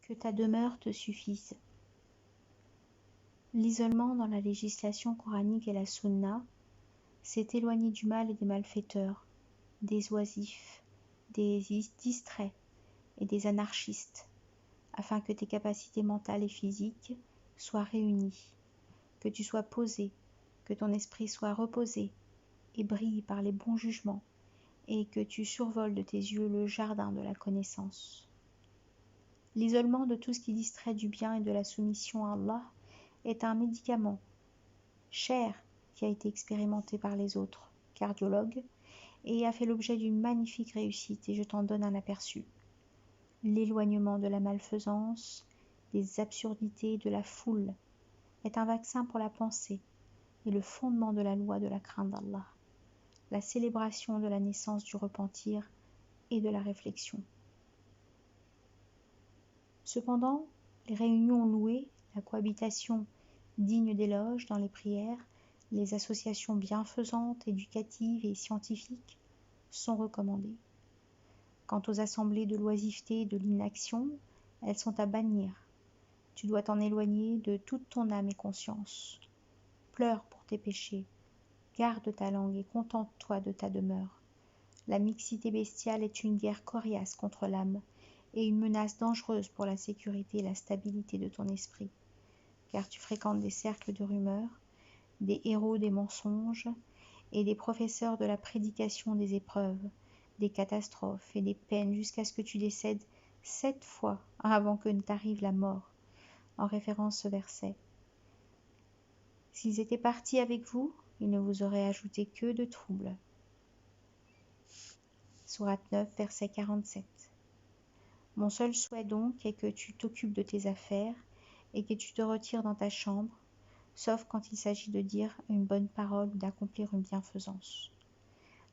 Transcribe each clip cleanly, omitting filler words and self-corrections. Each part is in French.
Que ta demeure te suffise. L'isolement dans la législation coranique et la sunna, c'est éloigner du mal et des malfaiteurs, des oisifs, des distraits et des anarchistes, afin que tes capacités mentales et physiques soient réunies, que tu sois posé, que ton esprit soit reposé et brille par les bons jugements, et que tu survoles de tes yeux le jardin de la connaissance. L'isolement de tout ce qui distrait du bien et de la soumission à Allah est un médicament cher qui a été expérimenté par les autres cardiologues et a fait l'objet d'une magnifique réussite, et je t'en donne un aperçu. L'éloignement de la malfaisance, des absurdités, de la foule est un vaccin pour la pensée et le fondement de la loi de la crainte d'Allah, la célébration de la naissance du repentir et de la réflexion. Cependant, les réunions louées, la cohabitation digne d'éloge dans les prières, les associations bienfaisantes, éducatives et scientifiques sont recommandées. Quant aux assemblées de l'oisiveté et de l'inaction, elles sont à bannir. Tu dois t'en éloigner de toute ton âme et conscience. Pleure pour tes péchés, garde ta langue et contente-toi de ta demeure. La mixité bestiale est une guerre coriace contre l'âme et une menace dangereuse pour la sécurité et la stabilité de ton esprit, car tu fréquentes des cercles de rumeurs, des héros des mensonges et des professeurs de la prédication des épreuves, des catastrophes et des peines jusqu'à ce que tu décèdes 7 fois avant que ne t'arrive la mort, en référence au verset. S'ils étaient partis avec vous, ils ne vous auraient ajouté que de troubles. Sourate 9, verset 47. Mon seul souhait donc est que tu t'occupes de tes affaires et que tu te retires dans ta chambre, sauf quand il s'agit de dire une bonne parole ou d'accomplir une bienfaisance.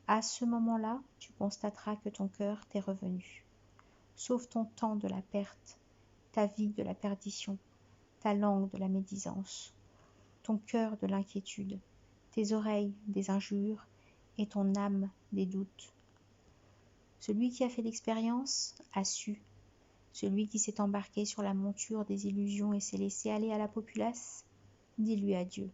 À ce moment-là, tu constateras que ton cœur t'est revenu. Sauve ton temps de la perte, ta vie de la perdition, ta langue de la médisance, ton cœur de l'inquiétude, tes oreilles des injures et ton âme des doutes. Celui qui a fait l'expérience a su. Celui qui s'est embarqué sur la monture des illusions et s'est laissé aller à la populace, dis-lui adieu.